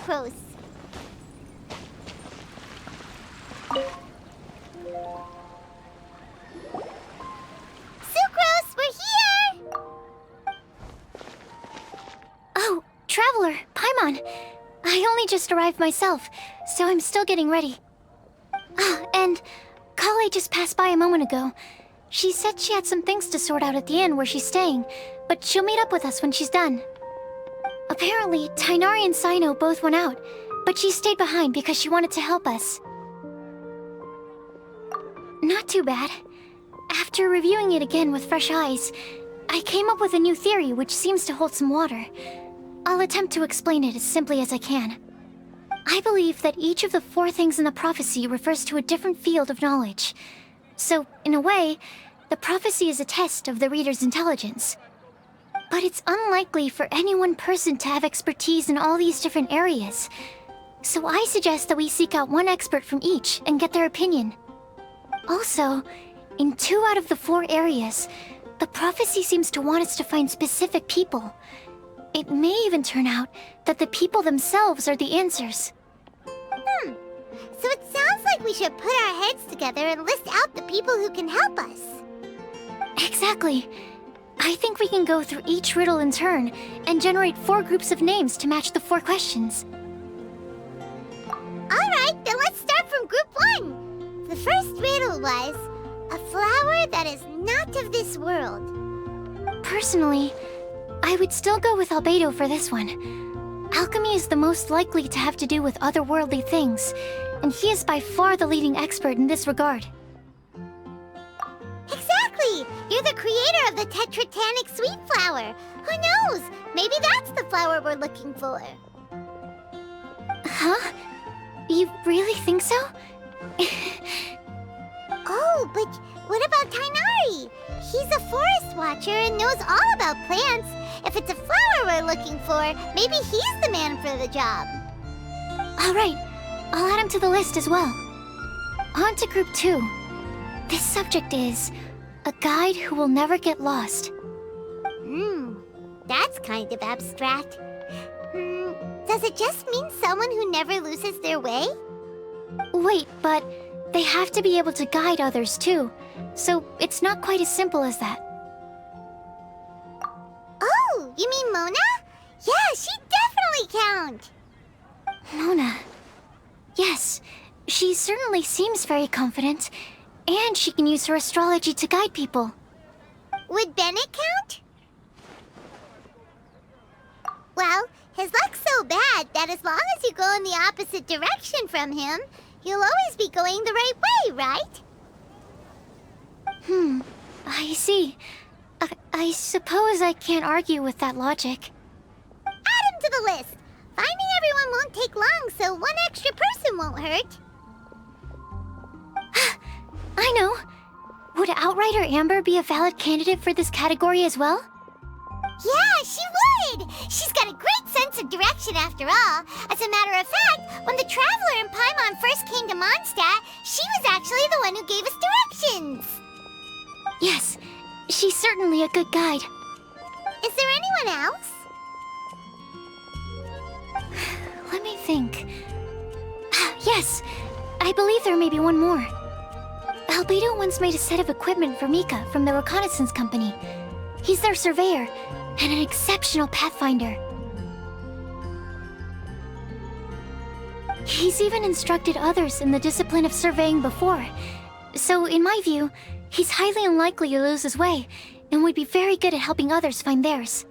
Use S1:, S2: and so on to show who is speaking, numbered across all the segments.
S1: sucrose. Sucrose, we're here!
S2: Oh, Traveler, Paimon. I only just arrived myself, so I'm still getting ready. Ah, and Kale just passed by a moment ago. She said she had some things to sort out at the inn where she's staying, but she'll meet up with us when she's done. Apparently, Tainari and Sino both went out, but she stayed behind because she wanted to help us. Not too bad. After reviewing it again with fresh eyes, I came up with a new theory which seems to hold some water. I'll attempt to explain it as simply as I can. I believe that each of the 4 things in the prophecy refers to a different field of knowledge. So, in a way, the prophecy is a test of the reader's intelligence. But it's unlikely for any one person to have expertise in all these different areas. So I suggest that we seek out one expert from each and get their opinion. Also, in 2 out of the 4 areas, the prophecy seems to want us to find specific people. It may even turn out that the people themselves are the answers.
S1: So it sounds like we should put our heads together and list out the people who can help us.
S2: Exactly. I think we can go through each riddle in turn and generate 4 groups of names to match the 4 questions.
S1: Alright, then let's start from group 1. The first riddle was, a flower that is not of this world.
S2: Personally, I would still go with Albedo for this one. Alchemy is the most likely to have to do with otherworldly things, and he is by far the leading expert in this regard.
S1: Exactly! You're the creator of the tetratanic sweet flower. Who knows? Maybe that's the flower we're looking for.
S2: Huh? You really think so?
S1: Oh, but what about Tainari? He's a forest watcher and knows all about plants. If it's a flower we're looking for, maybe he's the man for the job.
S2: Alright, I'll add him to the list as well. On to group 2. This subject is a guide who will never get lost.
S1: That's kind of abstract. Does it just mean someone who never loses their way?
S2: Wait, but they have to be able to guide others too, so it's not quite as simple as that.
S1: Oh, you mean Mona? Yeah, she definitely count.
S2: Mona. Yes, she certainly seems very confident, and she can use her astrology to guide people.
S1: Would Bennett count? Well, his luck's so bad that as long as you go in the opposite direction from him, you'll always be going the right way, right?
S2: I see. I suppose I can't argue with that logic.
S1: Add him to the list. Finding everyone won't take long, so one extra person won't hurt.
S2: I know. Would Outrider Amber be a valid candidate for this category as well?
S1: Yeah, she would! She's got a great sense of direction after all. As a matter of fact, when the Traveler and Paimon first came to Mondstadt, she was actually the one who gave us directions.
S2: Yes, she's certainly a good guide.
S1: Is there anyone else?
S2: Let me think. Yes, I believe there may be one more. Albedo once made a set of equipment for Mika from the reconnaissance company. He's their surveyor and an exceptional pathfinder. He's even instructed others in the discipline of surveying before. So, in my view, he's highly unlikely to lose his way and would be very good at helping others find theirs.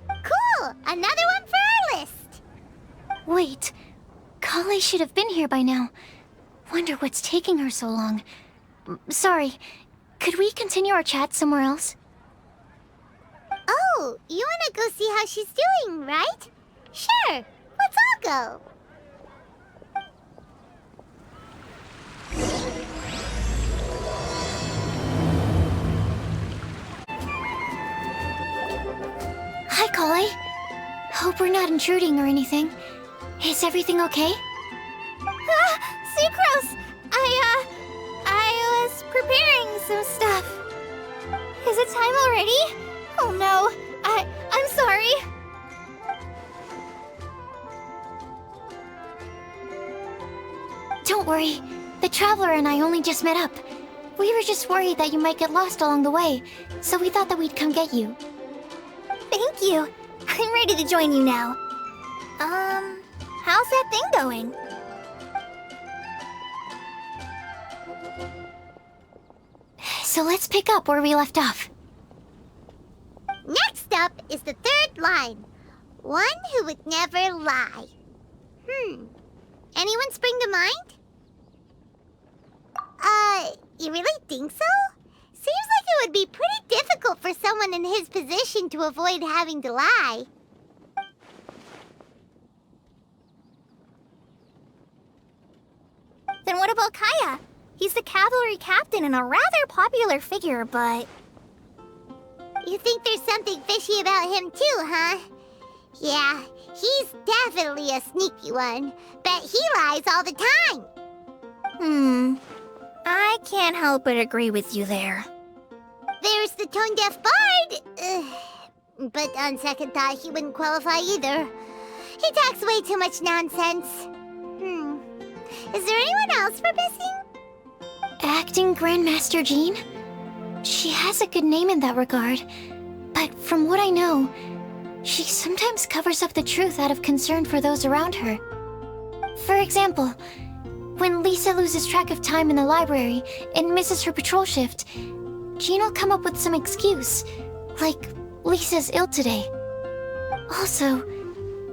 S1: Cool! Another one for our list!
S2: Wait, Kale should have been here by now. Wonder what's taking her so long. Sorry, could we continue our chat somewhere else?
S1: Oh, you wanna go see how she's doing, right? Sure, let's all go.
S2: Hi, Kale. Hope we're not intruding or anything. Is everything okay?
S1: Sucrose! I was preparing some stuff. Is it time already? Oh no, I'm sorry.
S2: Don't worry. The Traveler and I only just met up. We were just worried that you might get lost along the way, so we thought that we'd come get you.
S1: Thank you. I'm ready to join you now. How's that thing going?
S2: So let's pick up where we left off.
S1: Next up is the third line. One who would never lie. Anyone spring to mind? You really think so? Seems like it would be pretty difficult for someone in his position to avoid having to lie. Then what about Kaya? He's the cavalry captain and a rather popular figure, but... You think there's something fishy about him too, huh? Yeah, he's definitely a sneaky one. Bet he lies all the time. I can't help but agree with you there. There's the tone-deaf bard. But on second thought, he wouldn't qualify either. He talks way too much nonsense. Is there anyone else we're missing?
S2: Acting Grandmaster Jean? She has a good name in that regard, but from what I know, she sometimes covers up the truth out of concern for those around her. For example, when Lisa loses track of time in the library and misses her patrol shift, Jean will come up with some excuse, like Lisa's ill today. Also,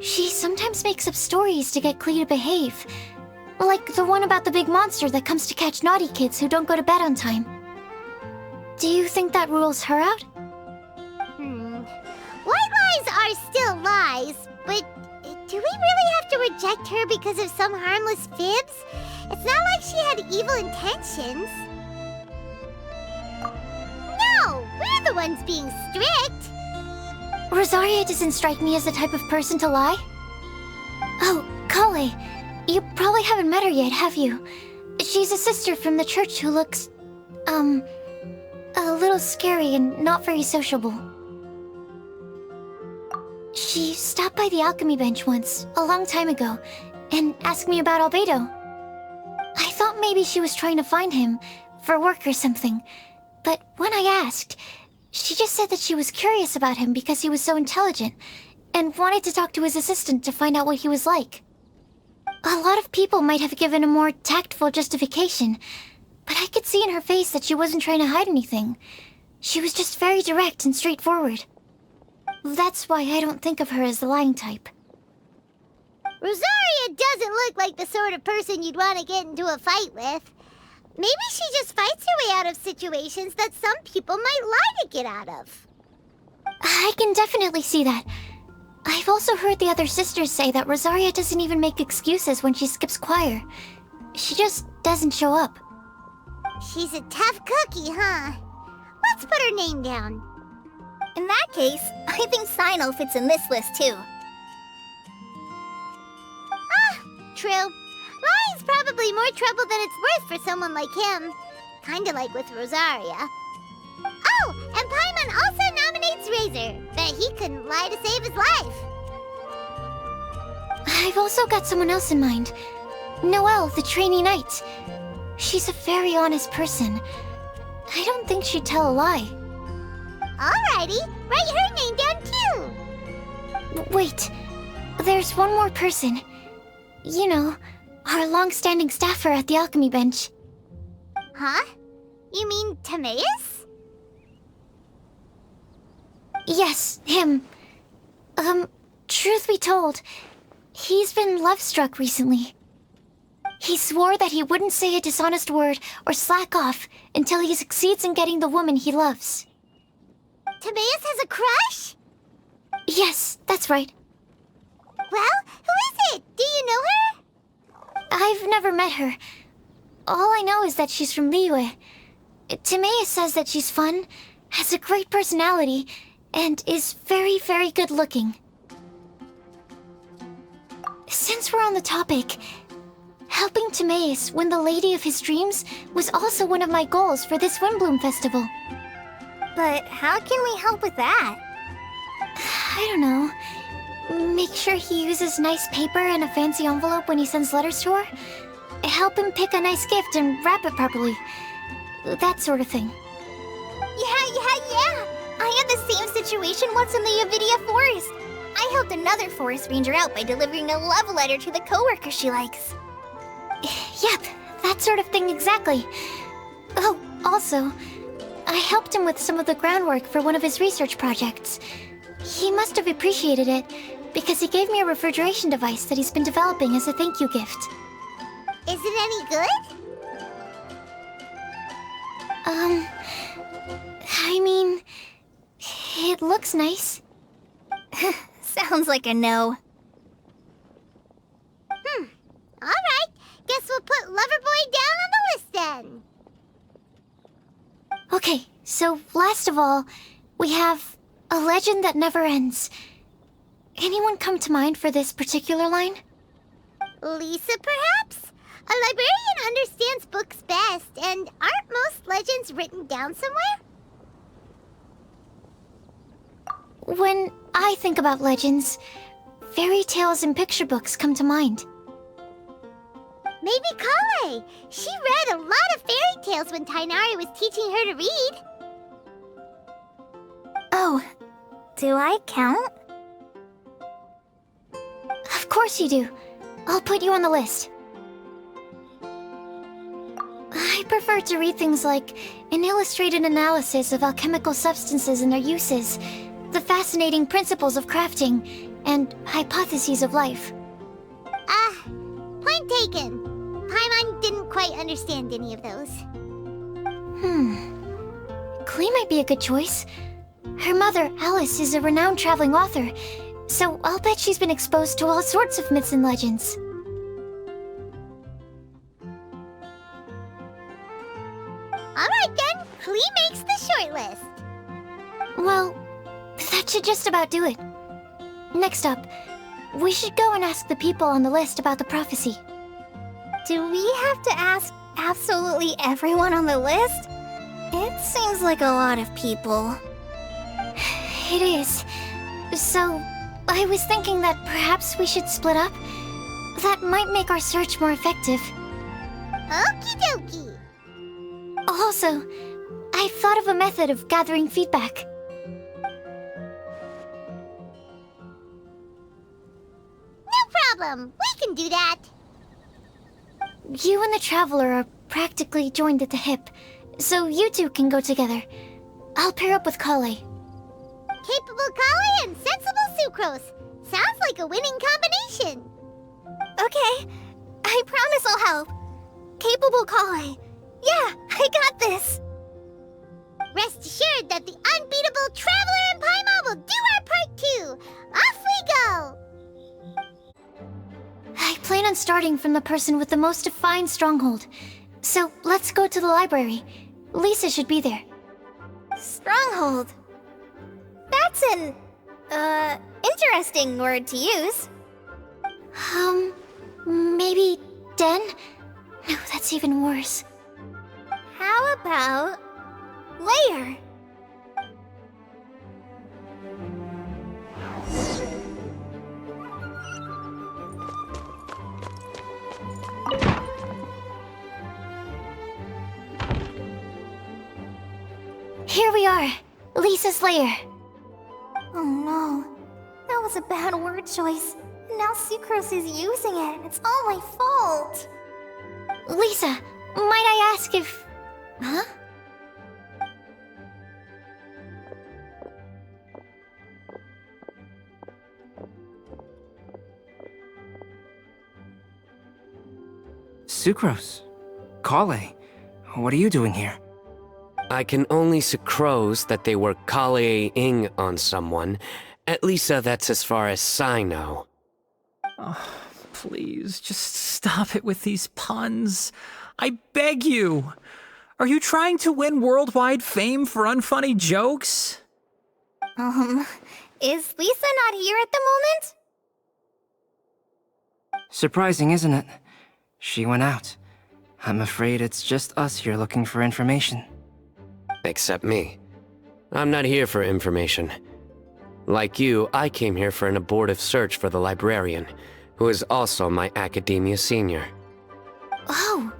S2: she sometimes makes up stories to get Klee to behave, like the one about the big monster that comes to catch naughty kids who don't go to bed on time. Do you think that rules her out?
S1: White lies are still lies, but do we really have to reject her because of some harmless fibs? It's not like she had evil intentions. No, we're the ones being strict.
S2: Rosaria doesn't strike me as the type of person to lie. Oh, Kale, you probably haven't met her yet, have you? She's a sister from the church who looks, a little scary and not very sociable. She stopped by the alchemy bench once, a long time ago, and asked me about Albedo. I thought maybe she was trying to find him, for work or something. But when I asked, she just said that she was curious about him because he was so intelligent, and wanted to talk to his assistant to find out what he was like. A lot of people might have given a more tactful justification, but I could see in her face that she wasn't trying to hide anything. She was just very direct and straightforward. That's why I don't think of her as the lying type.
S1: Rosaria doesn't look like the sort of person you'd want to get into a fight with. Maybe she just fights her way out of situations that some people might lie to get out of.
S2: I can definitely see that. I've also heard the other sisters say that Rosaria doesn't even make excuses when she skips choir. She just doesn't show up.
S1: She's a tough cookie, huh? Let's put her name down. In that case, I think Sino fits in this list too. True. Lying's probably more trouble than it's worth for someone like him. Kinda like with Rosaria. Oh, and Paimon also nominates Razor. Bet he couldn't lie to save his life.
S2: I've also got someone else in mind. Noelle, the trainee knight. She's a very honest person. I don't think she'd tell a lie.
S1: Alrighty, write her name down too.
S2: Wait, there's one more person. You know, our long-standing staffer at the alchemy bench.
S1: Huh? You mean Timaeus?
S2: Yes, him. Truth be told, he's been love-struck recently. He swore that he wouldn't say a dishonest word or slack off until he succeeds in getting the woman he loves.
S1: Timaeus has a crush?
S2: Yes, that's right.
S1: Well, who is it? Do you know her?
S2: I've never met her. All I know is that she's from Liyue. Timaeus says that she's fun, has a great personality, and is very, very good looking. Since we're on the topic, helping Timaeus win the lady of his dreams was also one of my goals for this Windbloom Festival.
S1: But how can we help with that?
S2: I don't know. Make sure he uses nice paper and a fancy envelope when he sends letters to her? help him pick a nice gift and wrap it properly. That sort of thing.
S1: Yeah. I had the same situation once in the Avidia Forest. I helped another forest ranger out by delivering a love letter to the coworker she likes.
S2: Yep, that sort of thing exactly. Oh, also, I helped him with some of the groundwork for one of his research projects. He must have appreciated it, because he gave me a refrigeration device that he's been developing as a thank you gift.
S1: Is it any good?
S2: I mean, it looks nice.
S1: Sounds like a no. Alright, guess we'll put Loverboy down on the list then.
S2: Okay, so last of all, we have a legend that never ends. Anyone come to mind for this particular line?
S1: Lisa, perhaps? A librarian understands books best, and aren't most legends written down somewhere?
S2: When I think about legends, fairy tales and picture books come to mind.
S1: Maybe Kale. She read a lot of fairy tales when Tainari was teaching her to read.
S3: Oh, do I count?
S2: Of course you do. I'll put you on the list. I prefer to read things like an illustrated analysis of alchemical substances and their uses, the fascinating principles of crafting, and hypotheses of life.
S1: Point taken. Paimon didn't quite understand any of those.
S2: Klee might be a good choice. Her mother, Alice, is a renowned traveling author, so I'll bet she's been exposed to all sorts of myths and legends.
S1: Alright then, Klee makes the shortlist.
S2: Well, that should just about do it. Next up, we should go and ask the people on the list about the prophecy.
S3: Do we have to ask absolutely everyone on the list? It seems like a lot of people.
S2: It is. So, I was thinking that perhaps we should split up. That might make our search more effective.
S1: Okie dokie.
S2: Also, I've thought of a method of gathering feedback.
S1: No problem, we can do that.
S2: You and the Traveler are practically joined at the hip, so you two can go together. I'll pair up with Kale.
S1: Capable Kale and sensible Sucrose. Sounds like a winning combination.
S3: Okay, I promise I'll help. Capable Kale. Yeah, I got this.
S1: Rest assured that the unbeatable Traveler and Paimon will do our part too. Off we go!
S2: I plan on starting from the person with the most defined stronghold. So let's go to the library. Lisa should be there.
S3: Stronghold. That's an, interesting word to use.
S2: Maybe den? No, that's even worse.
S3: How about layer?
S2: Here we are, Lisa's lair.
S3: Oh no, that was a bad word choice. Now Sucrose is using it, and it's all my fault.
S2: Lisa, might I ask if... Huh?
S4: Sucrose. Kale. What are you doing here?
S5: I can only sucrose that they were Kale-ing on someone. At least that's as far as I know.
S6: Oh, please, just stop it with these puns. I beg you. Are you trying to win worldwide fame for unfunny jokes?
S3: Is Lisa not here at the moment?
S4: Surprising, isn't it? She went out. I'm afraid it's just us here looking for information.
S5: Except me. I'm not here for information. Like you, I came here for an abortive search for the librarian, who is also my academia senior.
S2: Oh,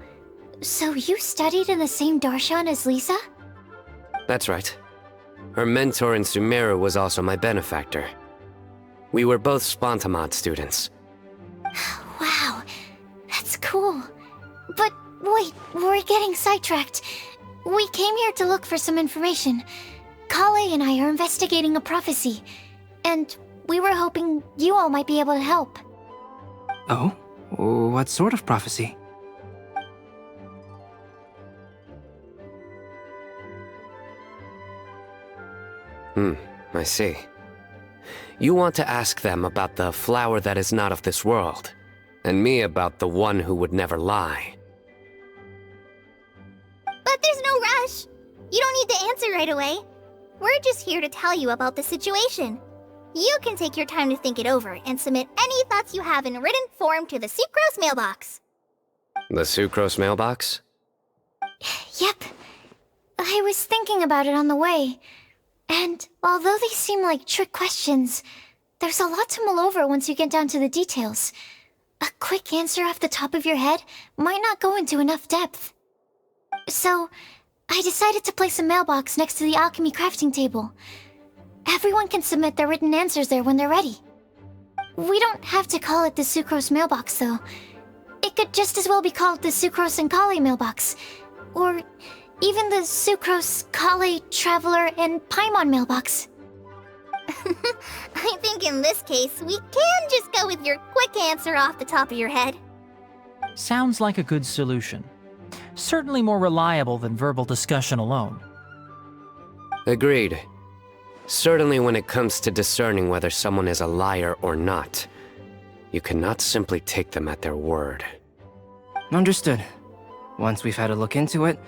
S2: so you studied in the same darshan as Lisa?
S5: That's right. Her mentor in Sumeru was also my benefactor. We were both Spontamod students.
S2: Wow, that's cool. But wait, we're getting sidetracked. We came here to look for some information. Kale and I are investigating a prophecy, and we were hoping you all might be able to help.
S4: Oh? What sort of prophecy?
S5: I see. You want to ask them about the flower that is not of this world, and me about the one who would never lie.
S3: But there's no rush. You don't need to answer right away. We're just here to tell you about the situation. You can take your time to think it over and submit any thoughts you have in written form to the Sucrose mailbox.
S5: The Sucrose mailbox?
S2: Yep. I was thinking about it on the way. And although they seem like trick questions, there's a lot to mull over once you get down to the details. A quick answer off the top of your head might not go into enough depth. So, I decided to place a mailbox next to the alchemy crafting table. Everyone can submit their written answers there when they're ready. We don't have to call it the Sucrose mailbox, though. It could just as well be called the Sucrose and Kale mailbox. Or even the Sucrose, Kale, Traveler, and Paimon mailbox.
S3: I think in this case, we can just go with your quick answer off the top of your head.
S6: Sounds like a good solution. Certainly more reliable than verbal discussion alone.
S5: Agreed. Certainly when it comes to discerning whether someone is a liar or not, you cannot simply take them at their word.
S4: Understood. Once we've had a look into it,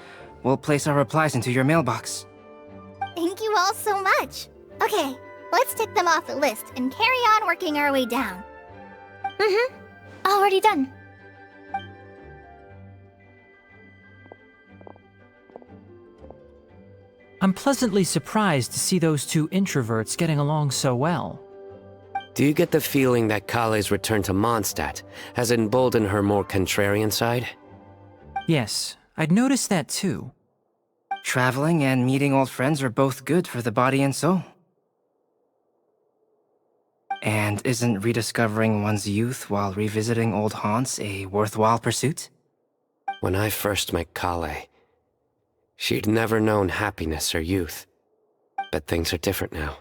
S4: we'll place our replies into your mailbox.
S3: Thank you all so much. Okay, let's tick them off the list and carry on working our way down.
S2: Already done.
S6: I'm pleasantly surprised to see those two introverts getting along so well.
S5: Do you get the feeling that Kale's return to Mondstadt has emboldened her more contrarian side?
S6: Yes, I'd noticed that too.
S4: Traveling and meeting old friends are both good for the body and soul. And isn't rediscovering one's youth while revisiting old haunts a worthwhile pursuit?
S5: When I first met Kale, she'd never known happiness or youth. But things are different now.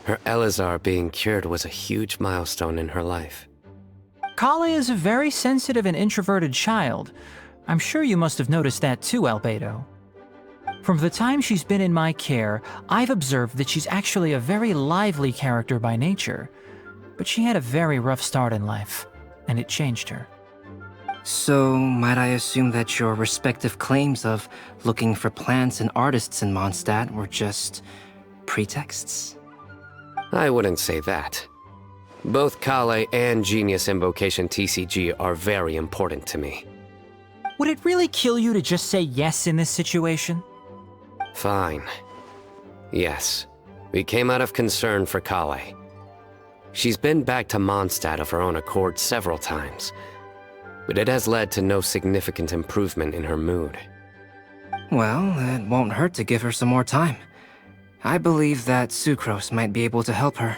S5: Her Elazar being cured was a huge milestone in her life.
S6: Kale is a very sensitive and introverted child. I'm sure you must have noticed that too, Albedo. From the time she's been in my care, I've observed that she's actually a very lively character by nature. But she had a very rough start in life, and it changed her.
S4: So, might I assume that your respective claims of looking for plants and artists in Mondstadt were just pretexts?
S5: I wouldn't say that. Both Kale and Genius Invocation TCG are very important to me.
S6: Would it really kill you to just say yes in this situation?
S5: Fine. Yes, we came out of concern for Kale. She's been back to Mondstadt of her own accord several times, but it has led to no significant improvement in her mood.
S4: Well, it won't hurt to give her some more time. I believe that Sucrose might be able to help her.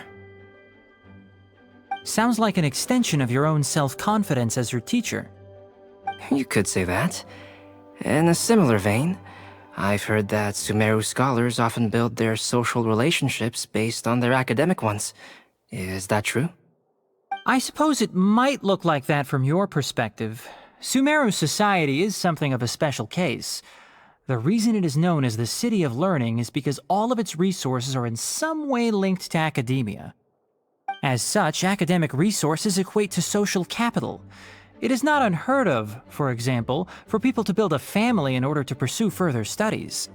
S6: Sounds like an extension of your own self-confidence as her teacher.
S4: You could say that. In a similar vein, I've heard that Sumeru scholars often build their social relationships based on their academic ones. Is that true?
S6: I suppose it might look like that from your perspective. Sumeru society is something of a special case. The reason it is known as the City of Learning is because all of its resources are in some way linked to academia. As such, academic resources equate to social capital. It is not unheard of, for example, for people to build a family in order to pursue further studies.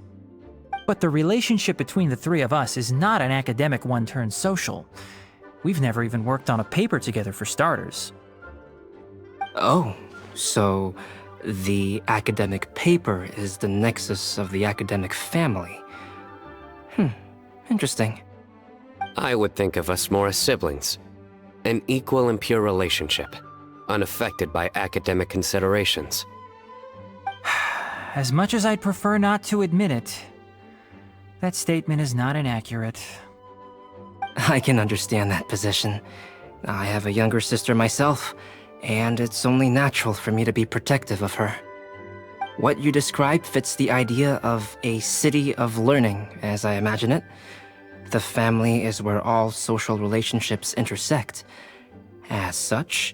S6: But the relationship between the three of us is not an academic one turned social. We've never even worked on a paper together for starters.
S4: Oh, so the academic paper is the nexus of the academic family. Interesting.
S5: I would think of us more as siblings. An equal and pure relationship. unaffected by academic considerations.
S6: As much as I'd prefer not to admit it, that statement is not inaccurate.
S4: I can understand that position. I have a younger sister myself, and it's only natural for me to be protective of her. What you describe fits the idea of a city of learning, as I imagine it. The family is where all social relationships intersect. As such,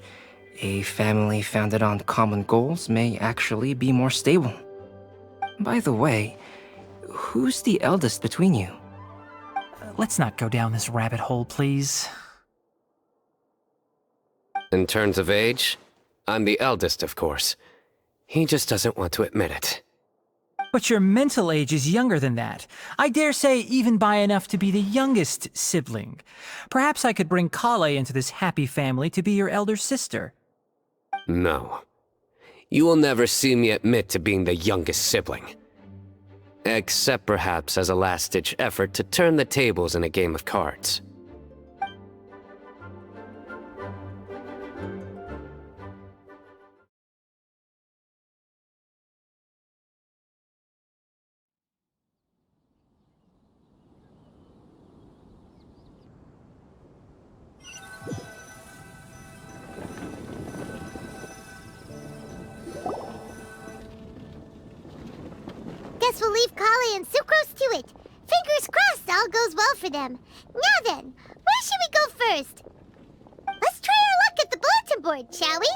S4: a family founded on common goals may actually be more stable. By the way, who's the eldest between you?
S6: Let's not go down this rabbit hole, please.
S5: In terms of age, I'm the eldest, of course. He just doesn't want to admit it.
S6: But your mental age is younger than that. I dare say even by enough to be the youngest sibling. Perhaps I could bring Kale into this happy family to be your elder sister.
S5: No. You will never see me admit to being the youngest sibling. Except perhaps as a last-ditch effort to turn the tables in a game of cards.
S1: Guess we'll leave Kale and Sucrose to it. Fingers crossed all goes well for them. Now then, where should we go first? Let's try our luck at the bulletin board, shall we?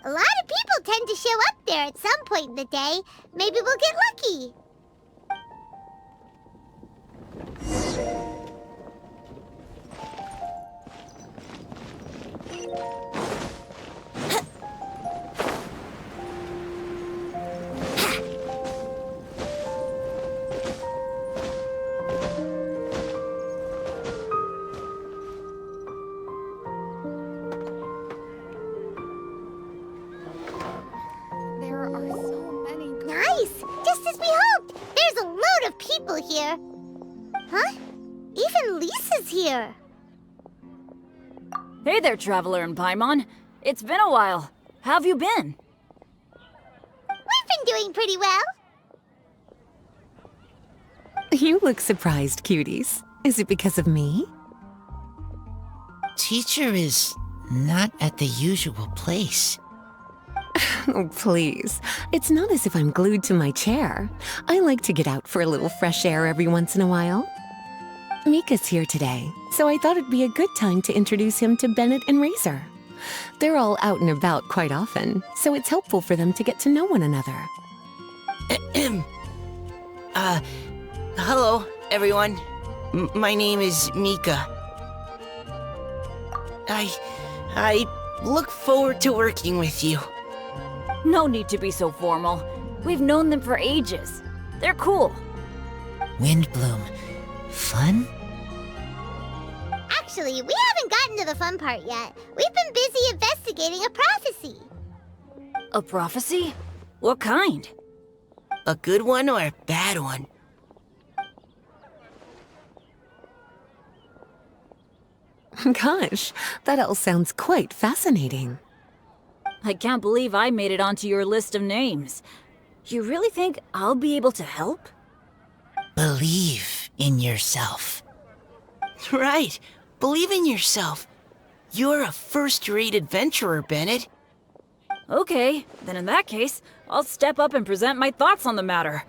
S1: A lot of people tend to show up there at some point in the day. Maybe we'll get lucky. Here. Huh? Even Lisa's here.
S7: Hey there, Traveler and Paimon. It's been a while. How have you been?
S1: We've been doing pretty well.
S8: You look surprised, cuties. Is it because of me?
S9: Teacher is not at the usual place.
S8: Oh, please. It's not as if I'm glued to my chair. I like to get out for a little fresh air every once in a while. Mika's here today, so I thought it'd be a good time to introduce him to Bennett and Razor. They're all out and about quite often, so it's helpful for them to get to know one another.
S9: Hello, everyone. My name is Mika. I look forward to working with you.
S7: No need to be so formal. We've known them for ages. They're cool.
S9: Windbloom. Fun?
S1: Actually, we haven't gotten to the fun part yet. We've been busy investigating a prophecy.
S7: A prophecy? What kind?
S9: A good one or a bad one?
S8: Gosh, that all sounds quite fascinating.
S7: I can't believe I made it onto your list of names. You really think I'll be able to help?
S9: Believe in yourself. Right. Believe in yourself. You're a first-rate adventurer, Bennett.
S7: Okay, then in that case, I'll step up and present my thoughts on the matter.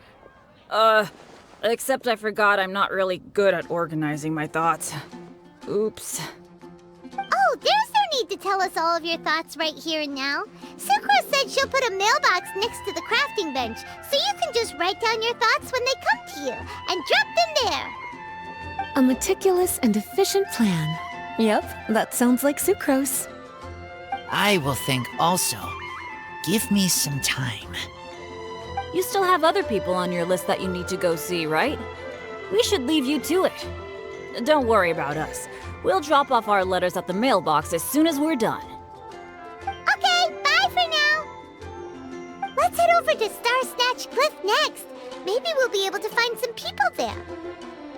S7: Except I forgot I'm not really good at organizing my thoughts. Oops.
S1: Oh, there's no need to tell us all of your thoughts right here and now. Sucrose said she'll put a mailbox next to the crafting bench, so you can just write down your thoughts when they come to you, and drop them there.
S8: A meticulous and efficient plan. Yep, that sounds like Sucrose.
S9: I will think also. Give me some time.
S7: You still have other people on your list that you need to go see, right? We should leave you to it. Don't worry about us. We'll drop off our letters at the mailbox as soon as we're done.
S1: Okay, bye for now. Let's head over to Star Snatch Cliff next. Maybe we'll be able to find some people there.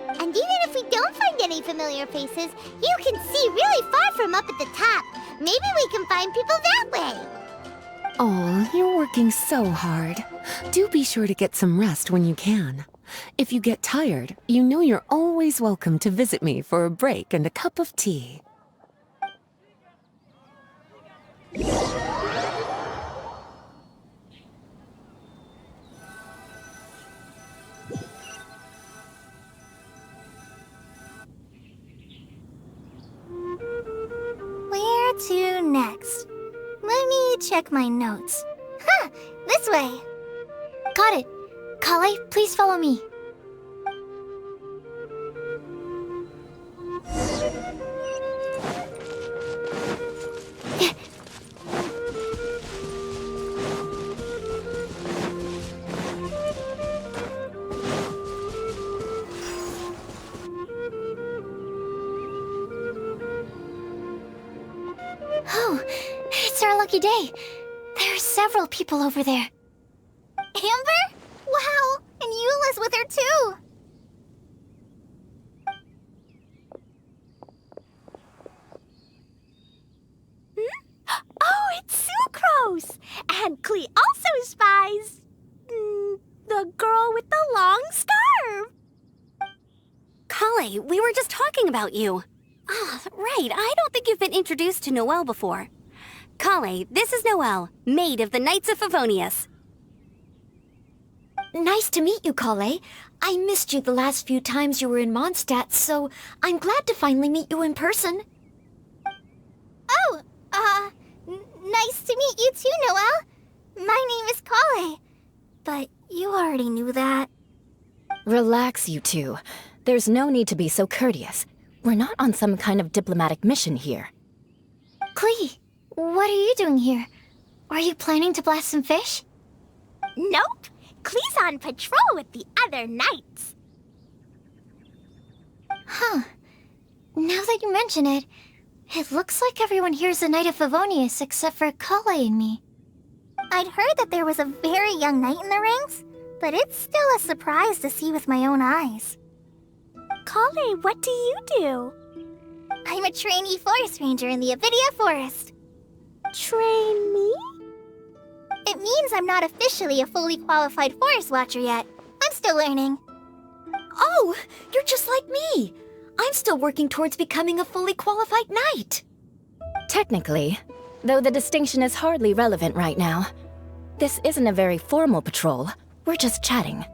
S1: And even if we don't find any familiar faces, you can see really far from up at the top. Maybe we can find people that way.
S8: Oh, you're working so hard. Do be sure to get some rest when you can. If you get tired, you know you're always welcome to visit me for a break and a cup of tea.
S3: Where to next? Let me check my notes. Huh, this way.
S2: Got it. Kale, please follow me. Oh, it's our lucky day. There are several people over there.
S3: Amber? Wow, and Eula's with her too.
S1: Oh, it's Sucrose! And Klee also spies the girl with the long scarf.
S10: Kale, we were just talking about you. Ah, right, I don't think you've been introduced to Noelle before. Kale, this is Noelle, maid of the Knights of Favonius.
S2: Nice to meet you, Kale. I missed you the last few times you were in Mondstadt, so I'm glad to finally meet you in person.
S3: Oh, nice to meet you too, Noelle. My name is Kale. But you already knew that.
S11: Relax, you two. There's no need to be so courteous. We're not on some kind of diplomatic mission here.
S2: Klee, what are you doing here? Are you planning to blast some fish?
S1: Nope. Klee's on patrol with the other knights.
S2: Huh. Now that you mention it, it looks like everyone here's a Knight of Favonius except for Kale and me.
S3: I'd heard that there was a very young knight in the rings, but it's still a surprise to see with my own eyes.
S1: Kale, what do you do?
S3: I'm a trainee forest ranger in the Avidia Forest.
S1: Trainee?
S3: It means I'm not officially a fully qualified forest watcher yet. I'm still learning.
S2: Oh, you're just like me. I'm still working towards becoming a fully qualified knight.
S11: Technically, though the distinction is hardly relevant right now. This isn't a very formal patrol. We're just chatting.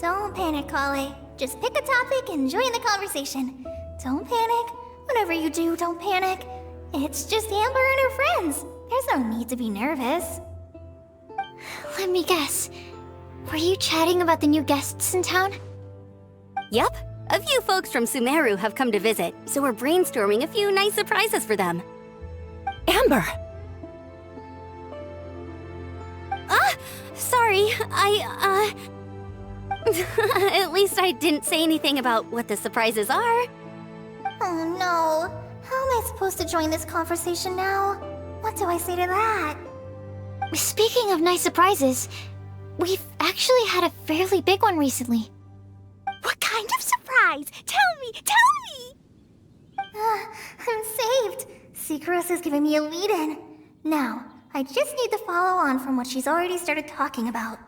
S3: Don't panic, Kale. Just pick a topic and join the conversation. Don't panic. Whatever you do, don't panic. It's just Amber and her friends. There's no need to be nervous.
S2: Let me guess. Were you chatting about the new guests in town?
S10: Yep, a few folks from Sumeru have come to visit, so we're brainstorming a few nice surprises for them.
S11: Amber!
S10: Sorry, At least I didn't say anything about what the surprises are.
S3: Oh no. How am I supposed to join this conversation now? What do I say to that?
S2: Speaking of nice surprises, we've actually had a fairly big one recently.
S1: What kind of surprise? Tell me!
S3: I'm saved. Secret is giving me a lead-in. Now, I just need to follow on from what she's already started talking about.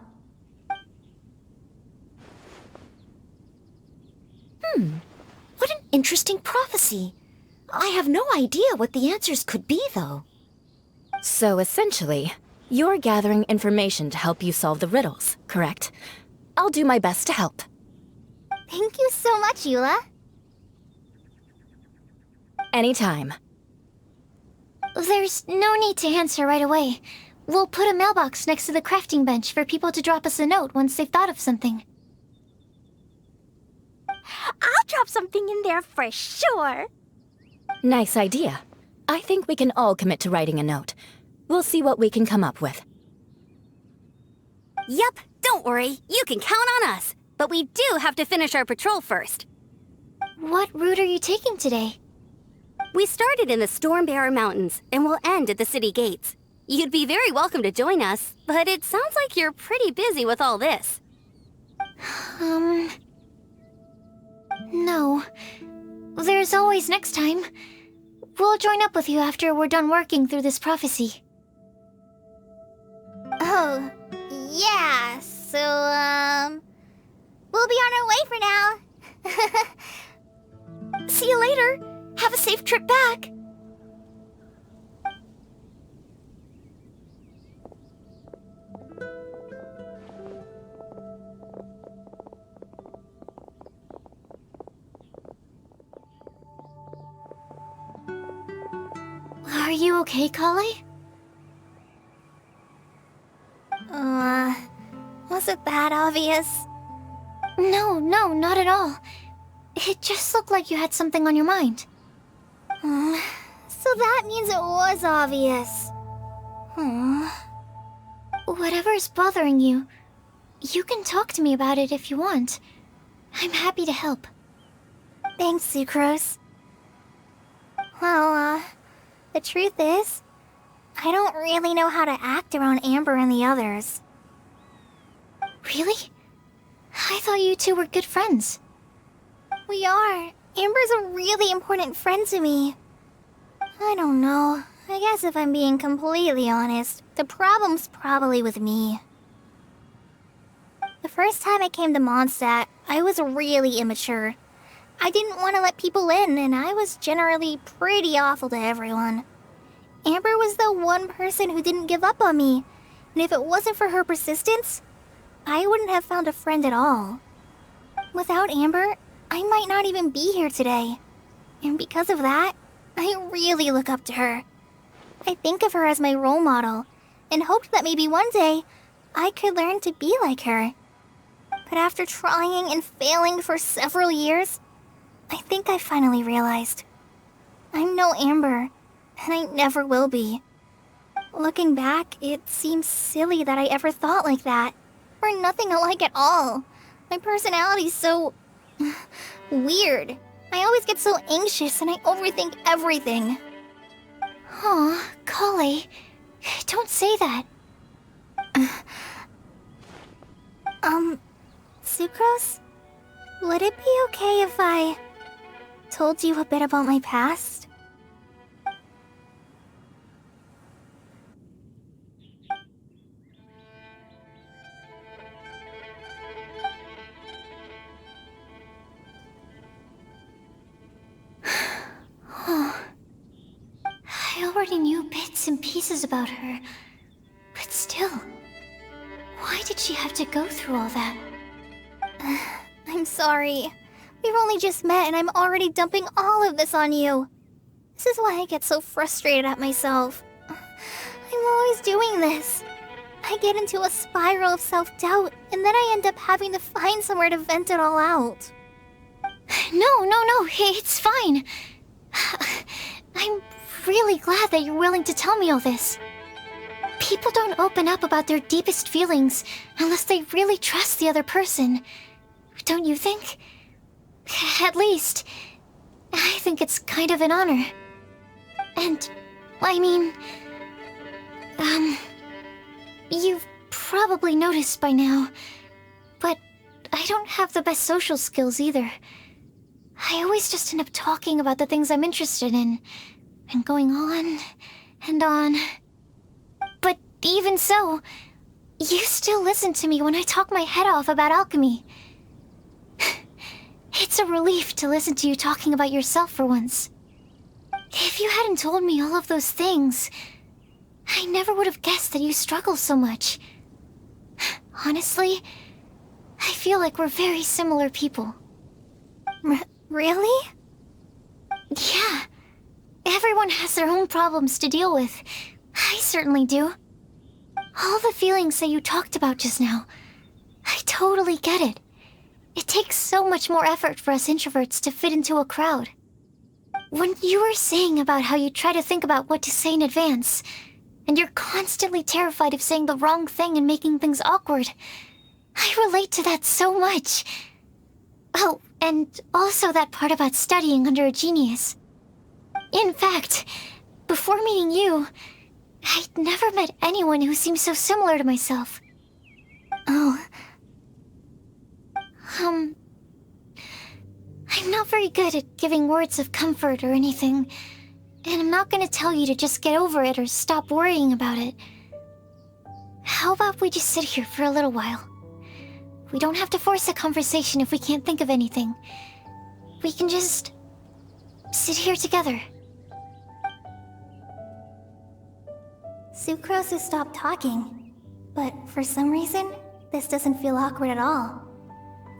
S2: What an interesting prophecy. I have no idea what the answers could be, though.
S11: So essentially, you're gathering information to help you solve the riddles, correct? I'll do my best to help.
S3: Thank you so much, Eula.
S11: Anytime.
S2: There's no need to answer right away. We'll put a mailbox next to the crafting bench for people to drop us a note once they've thought of something.
S1: I'll drop something in there for sure.
S11: Nice idea. I think we can all commit to writing a note. We'll see what we can come up with.
S10: Yep, don't worry, you can count on us. But we do have to finish our patrol first.
S2: What route are you taking today?
S10: We started in the Stormbearer Mountains, and we'll end at the city gates. You'd be very welcome to join us, but it sounds like you're pretty busy with all this.
S2: No. There's always next time. we'll join up with you after we're done working through this prophecy.
S3: Oh, yeah, so, we'll be on our way for now.
S2: See you later. Have a safe trip back. Are you okay, Kale?
S3: Was it that obvious?
S2: No, not at all. It just looked like you had something on your mind.
S3: So that means it was obvious.
S2: Whatever's bothering you, you can talk to me about it if you want. I'm happy to help.
S3: Thanks, Sucrose. Well, the truth is, I don't really know how to act around Amber and the others.
S2: Really? I thought you two were good friends.
S3: We are. Amber's a really important friend to me. I don't know. I guess if I'm being completely honest, the problem's probably with me. The first time I came to Mondstadt, I was really immature. I didn't want to let people in, and I was generally pretty awful to everyone. Amber was the one person who didn't give up on me, and if it wasn't for her persistence, I wouldn't have found a friend at all. Without Amber, I might not even be here today. And because of that, I really look up to her. I think of her as my role model, and hoped that maybe one day, I could learn to be like her. But after trying and failing for several years, I think I finally realized. I'm no Amber, and I never will be. Looking back, it seems silly that I ever thought like that. We're nothing alike at all. My personality's so... weird. I always get so anxious and I overthink everything.
S2: Aw, Kale, don't say that.
S3: Sucrose? Would it be okay if I told you a bit about my past?
S2: I already knew bits and pieces about her, but still, why did she have to go through all that?
S3: I'm sorry. We've only just met and I'm already dumping all of this on you. This is why I get so frustrated at myself. I'm always doing this. I get into a spiral of self-doubt, and then I end up having to find somewhere to vent it all out.
S2: No, it's fine. I'm really glad that you're willing to tell me all this. People don't open up about their deepest feelings unless they really trust the other person. Don't you think? At least, I think it's kind of an honor. And, I mean... You've probably noticed by now, but I don't have the best social skills either. I always just end up talking about the things I'm interested in, and going on and on. But even so, you still listen to me when I talk my head off about alchemy. It's a relief to listen to you talking about yourself for once. If you hadn't told me all of those things, I never would have guessed that you struggle so much. Honestly, I feel like we're very similar people.
S3: Really?
S2: Yeah. Everyone has their own problems to deal with. I certainly do. All the feelings that you talked about just now, I totally get it. It takes so much more effort for us introverts to fit into a crowd. When you were saying about how you try to think about what to say in advance, and you're constantly terrified of saying the wrong thing and making things awkward, I relate to that so much. Oh, and also that part about studying under a genius. In fact, before meeting you, I'd never met anyone who seemed so similar to myself.
S3: Oh.
S2: I'm not very good at giving words of comfort or anything, And I'm not gonna tell you to just get over it or stop worrying about it. How about we just sit here for a little while? We don't have to force a conversation if we can't think of anything. We can just sit here together.
S3: Sucrose has stopped talking, but for some reason, this doesn't feel awkward at all.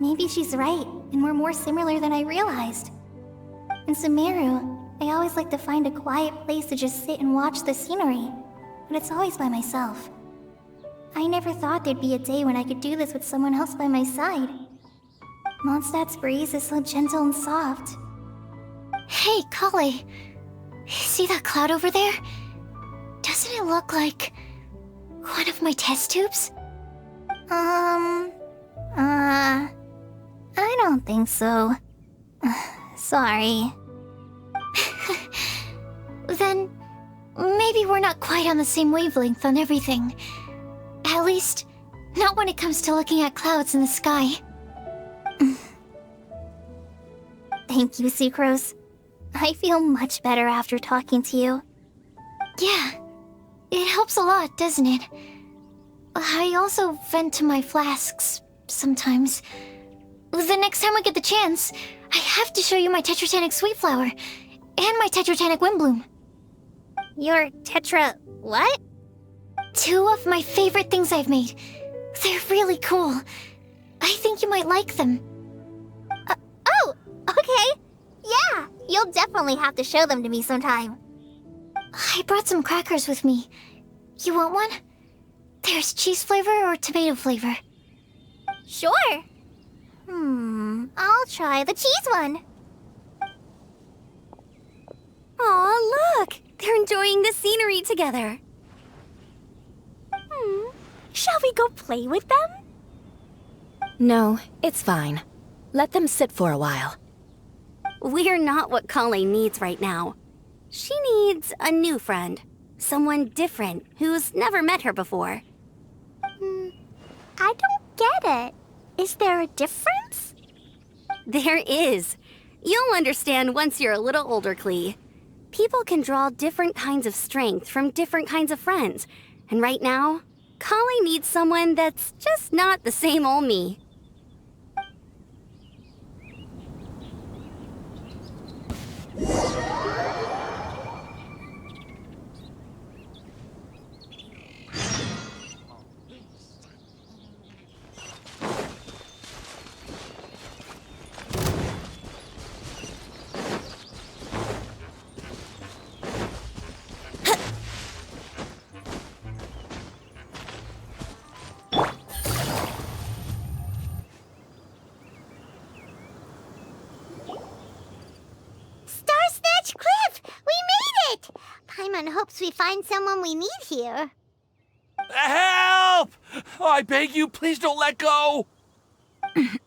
S3: Maybe she's right, and we're more similar than I realized. In Sumeru, I always like to find a quiet place to just sit and watch the scenery, but it's always by myself. I never thought there'd be a day when I could do this with someone else by my side. Mondstadt's breeze is so gentle and soft.
S2: Hey, Kale. See that cloud over there? Doesn't it look like one of my test tubes?
S3: I don't think so. Sorry.
S2: Then maybe we're not quite on the same wavelength on everything. At least, not when it comes to looking at clouds in the sky.
S3: Thank you, Sucrose. I feel much better after talking to you.
S2: Yeah, it helps a lot, doesn't it? I also vent to my flasks sometimes. The next time I get the chance, I have to show you my Tetratanic Sweet Flower and my Tetratanic Windbloom.
S3: Your Tetra... what?
S2: 2 of my favorite things I've made. They're really cool. I think you might like them.
S3: Oh, okay. Yeah, you'll definitely have to show them to me sometime.
S2: I brought some crackers with me. You want one? There's cheese flavor or tomato flavor.
S3: Sure. I'll try the cheese one.
S10: Aw, look! They're enjoying the scenery together.
S11: Shall we go play with them? No, it's fine. Let them sit for a while.
S10: We're not what Colleen needs right now. She needs a new friend. Someone different, who's never met her before.
S3: I don't get it. Is there a difference?
S10: There is. You'll understand once you're a little older, Klee. People can draw different kinds of strength from different kinds of friends. And right now, Colleen needs someone that's just not the same old me.
S1: Paimon hopes we find someone we need here.
S12: Help! Oh, I beg you, please don't let go!
S1: Who's that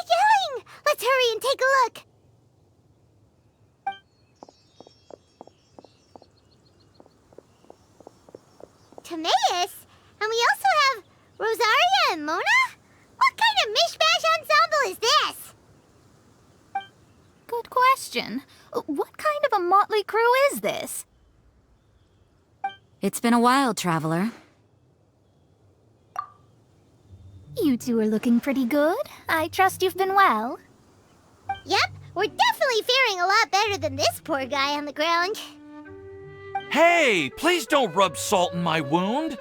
S1: yelling? Let's hurry and take a look. Timaeus? And we also have Rosaria and Mona? What kind of mishmash ensemble is this?
S13: Good question. What kind of a motley crew is this?
S7: It's been a while, Traveler.
S13: You two are looking pretty good. I trust you've been well.
S1: Yep, we're definitely faring a lot better than this poor guy on the ground.
S12: Hey, please don't rub salt in my wound.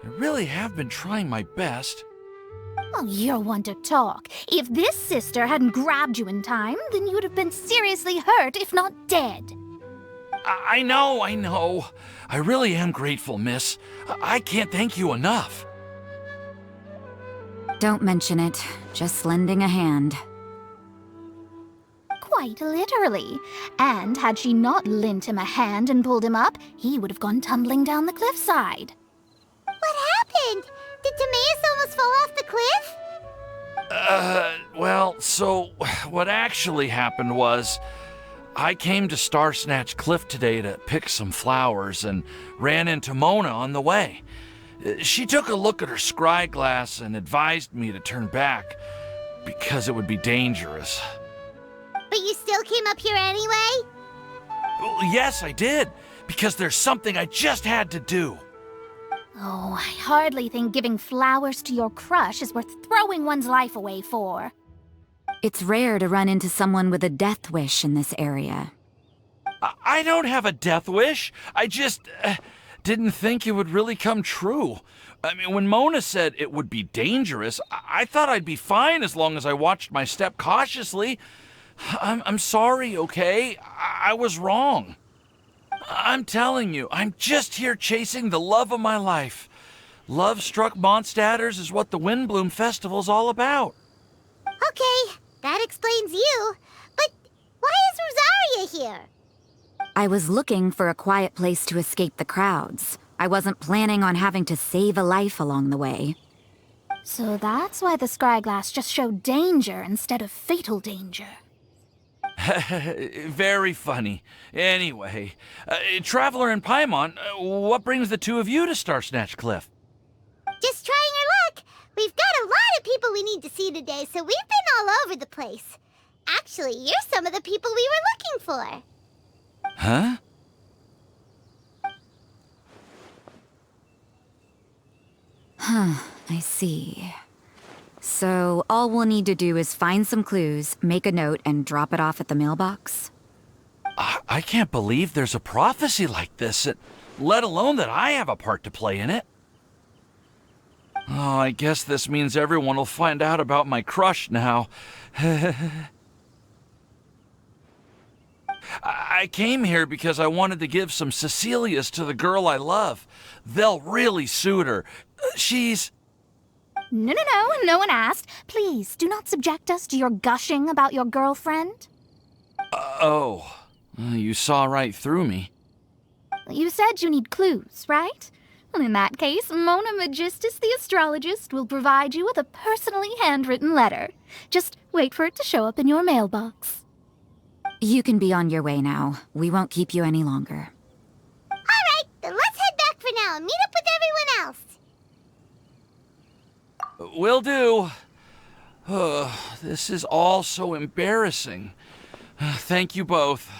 S12: I really have been trying my best.
S13: Oh, you're one to talk. If this sister hadn't grabbed you in time, then you'd have been seriously hurt, if not dead.
S12: I know. I really am grateful, miss. I can't thank you enough.
S7: Don't mention it. Just lending a hand.
S13: Quite literally. And had she not lent him a hand and pulled him up, he would have gone tumbling down the cliffside.
S1: What happened? Did Timaeus almost fall off the cliff?
S12: Well, so what actually happened was I came to Star Snatch Cliff today to pick some flowers and ran into Mona on the way. She took a look at her scry glass and advised me to turn back because it would be dangerous.
S1: But you still came up here anyway?
S12: Yes, I did. Because there's something I just had to do.
S13: Oh, I hardly think giving flowers to your crush is worth throwing one's life away for.
S14: It's rare to run into someone with a death wish in this area.
S12: I don't have a death wish. I just didn't think it would really come true. I mean, when Mona said it would be dangerous, I thought I'd be fine as long as I watched my step cautiously. I'm sorry, okay? I was wrong. I'm telling you, I'm just here chasing the love of my life. Love-struck Mondstadters is what the Windbloom Festival's all about.
S1: Okay, that explains you. But why is Rosaria here?
S14: I was looking for a quiet place to escape the crowds. I wasn't planning on having to save a life along the way.
S13: So that's why the Scryglass just showed danger instead of fatal danger.
S12: Very funny. Anyway, Traveler and Paimon, what brings the two of you to Starsnatch Cliff?
S1: Just trying our luck. We've got a lot of people we need to see today, so we've been all over the place. Actually, you're some of the people we were looking for.
S12: Huh?
S14: I see. So, all we'll need to do is find some clues, make a note, and drop it off at the mailbox?
S12: I can't believe there's a prophecy like this, let alone that I have a part to play in it. Oh, I guess this means everyone will find out about my crush now. I came here because I wanted to give some Cecilias to the girl I love. They'll really suit her. She's...
S13: No, no one asked. Please, do not subject us to your gushing about your girlfriend.
S12: Oh, you saw right through me.
S13: You said you need clues, right? Well, in that case, Mona Magistus the astrologist will provide you with a personally handwritten letter. Just wait for it to show up in your mailbox.
S14: You can be on your way now. We won't keep you any longer.
S1: All right, then let's head back for now and meet up with everyone else.
S12: Will do. This is all so embarrassing. Thank you both.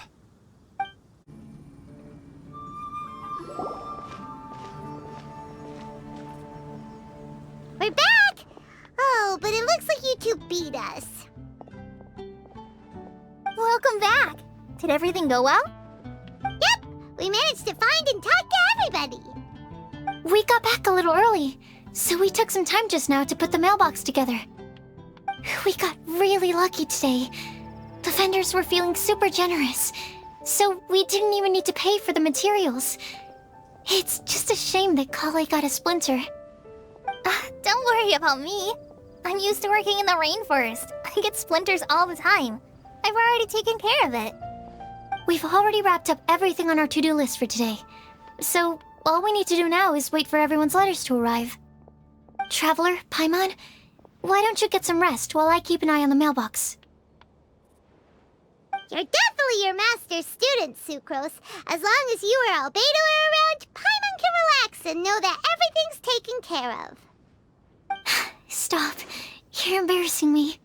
S1: We're back! Oh, but it looks like you two beat us.
S3: Welcome back. Did everything go well?
S1: Yep, we managed to find and talk to everybody.
S2: We got back a little early, so we took some time just now to put the mailbox together. We got really lucky today. The vendors were feeling super generous, so we didn't even need to pay for the materials. It's just a shame that Kale got a splinter.
S3: Don't worry about me. I'm used to working in the rainforest. I get splinters all the time. I've already taken care of it.
S2: We've already wrapped up everything on our to-do list for today. So, all we need to do now is wait for everyone's letters to arrive. Traveler, Paimon, why don't you get some rest while I keep an eye on the mailbox?
S1: You're definitely your master's student, Sucrose. As long as you or Albedo are around, Paimon can relax and know that everything's taken care of.
S2: Stop. You're embarrassing me.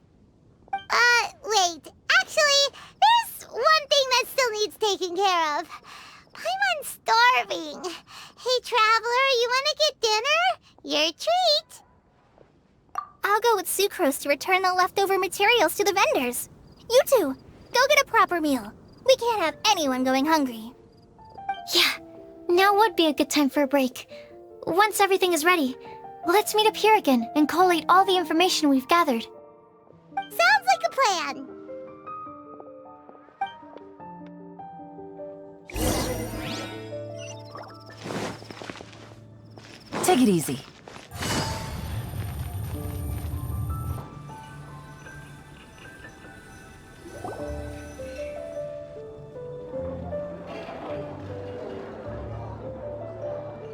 S1: Wait. Actually, there's one thing that still needs taking care of. Paimon's starving. Hey, Traveler, you want to get dinner? Your treat.
S3: I'll go with Sucrose to return the leftover materials to the vendors. You two, go get a proper meal. We can't have anyone going hungry.
S2: Yeah, now would be a good time for a break. Once everything is ready, let's meet up here again and collate all the information we've gathered.
S1: Sounds like a plan.
S8: Take it easy.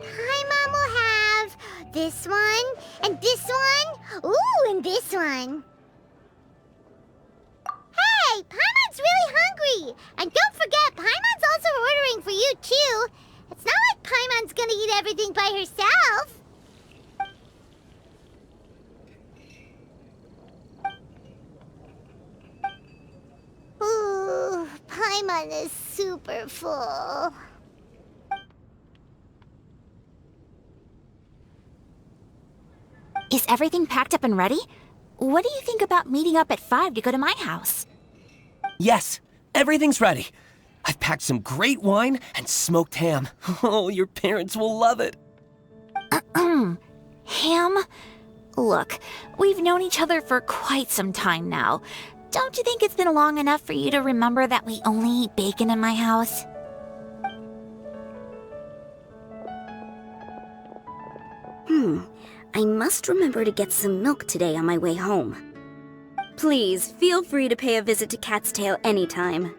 S1: Paimon will have this one, and this one, ooh, and this one. Hey, Paimon's really hungry! And don't forget, Paimon's also ordering for you, too. It's not like Paimon's gonna eat everything by herself. Ooh, Paimon is super full.
S14: Is everything packed up and ready? What do you think about meeting up at 5 to go to my house?
S15: Yes, everything's ready. I've packed some great wine and smoked ham. Oh, your parents will love it.
S14: Ham? Look, we've known each other for quite some time now. Don't you think it's been long enough for you to remember that we only eat bacon in my house?
S10: I must remember to get some milk today on my way home. Please, feel free to pay a visit to Cat's Tail anytime.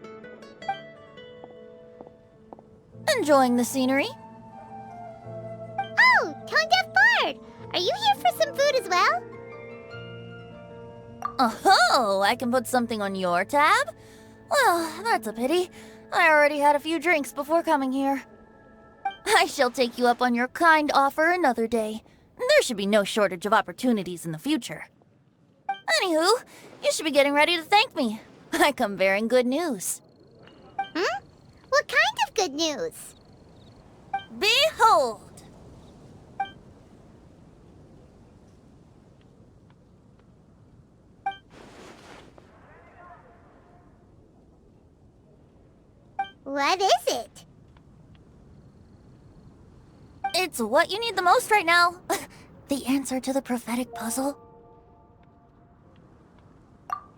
S2: Enjoying the scenery?
S1: Oh, Tone Deaf Bard! Are you here for some food as well?
S2: Oh, I can put something on your tab? Well, that's a pity. I already had a few drinks before coming here. I shall take you up on your kind offer another day. There should be no shortage of opportunities in the future. Anywho, you should be getting ready to thank me. I come bearing good news.
S1: What kind of good news?
S2: Behold!
S1: What is it?
S2: It's what you need the most right now. The answer to the prophetic puzzle.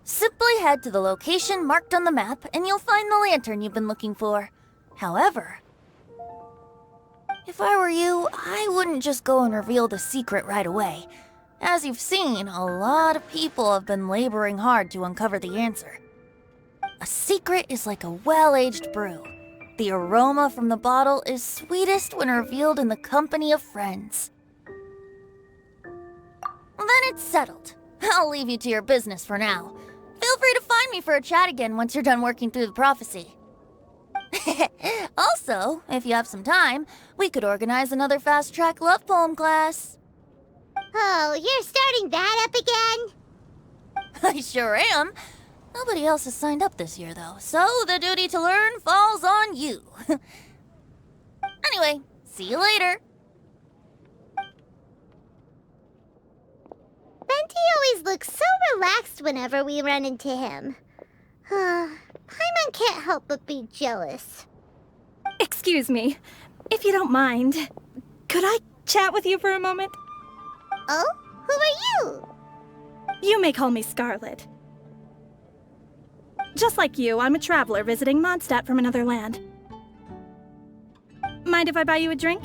S2: Simply head to the location marked on the map and you'll find the lantern you've been looking for. However, if I were you, I wouldn't just go and reveal the secret right away. As you've seen, a lot of people have been laboring hard to uncover the answer. A secret is like a well-aged brew. The aroma from the bottle is sweetest when revealed in the company of friends. Then it's settled. I'll leave you to your business for now. Feel free to find me for a chat again once you're done working through the prophecy. Also, if you have some time, we could organize another fast-track love poem class.
S1: Oh, you're starting that up again?
S2: I sure am. Nobody else has signed up this year, though, so the duty to learn falls on you. Anyway, see you later.
S1: Venti always looks so relaxed whenever we run into him. Paimon can't help but be jealous.
S16: Excuse me, if you don't mind, could I chat with you for a moment?
S1: Oh? Who are you?
S16: You may call me Scarlet. Just like you, I'm a traveler visiting Mondstadt from another land. Mind if I buy you a drink?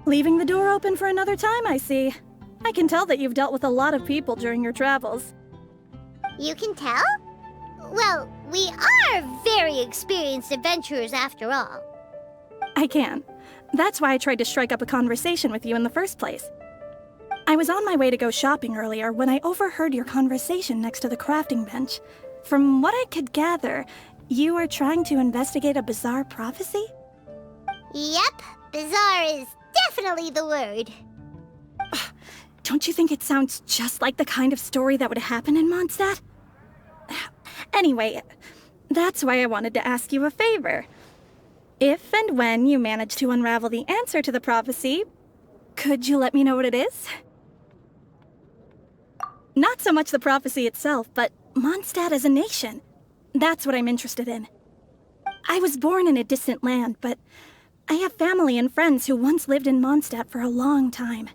S16: Leaving the door open for another time, I see. I can tell that you've dealt with a lot of people during your travels.
S1: You can tell? Well, we are very experienced adventurers after all.
S16: I can. That's why I tried to strike up a conversation with you in the first place. I was on my way to go shopping earlier when I overheard your conversation next to the crafting bench. From what I could gather, you are trying to investigate a bizarre prophecy?
S1: Yep, bizarre is definitely the word.
S16: Don't you think it sounds just like the kind of story that would happen in Mondstadt? Anyway, that's why I wanted to ask you a favor. If and when you manage to unravel the answer to the prophecy, could you let me know what it is? Not so much the prophecy itself, but Mondstadt as a nation. That's what I'm interested in. I was born in a distant land, but I have family and friends who once lived in Mondstadt for a long time.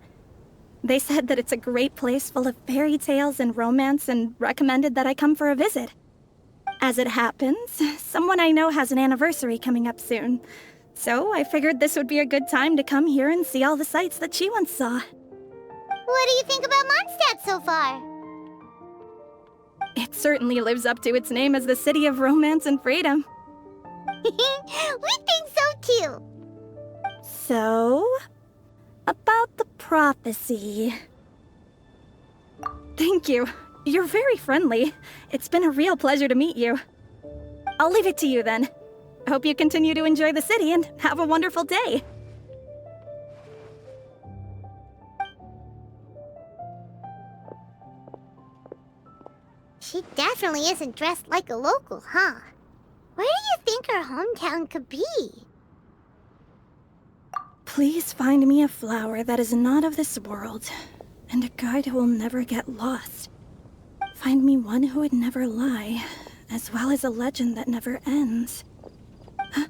S16: They said that it's a great place full of fairy tales and romance and recommended that I come for a visit. As it happens, someone I know has an anniversary coming up soon, so I figured this would be a good time to come here and see all the sights that she once saw.
S1: What do you think about Mondstadt so far?
S16: It certainly lives up to its name as the city of romance and freedom.
S1: We think so too.
S16: So, about the prophecy. Thank you. You're very friendly. It's been a real pleasure to meet you. I'll leave it to you then. Hope you continue to enjoy the city and have a wonderful day.
S1: She definitely isn't dressed like a local, huh? Where do you think her hometown could be?
S16: Please find me a flower that is not of this world, and a guide who will never get lost. Find me one who would never lie, as well as a legend that never ends. Huh?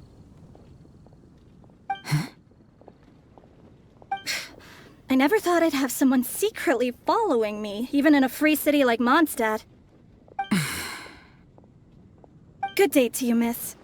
S16: I never thought I'd have someone secretly following me, even in a free city like Mondstadt. Good day to you, miss.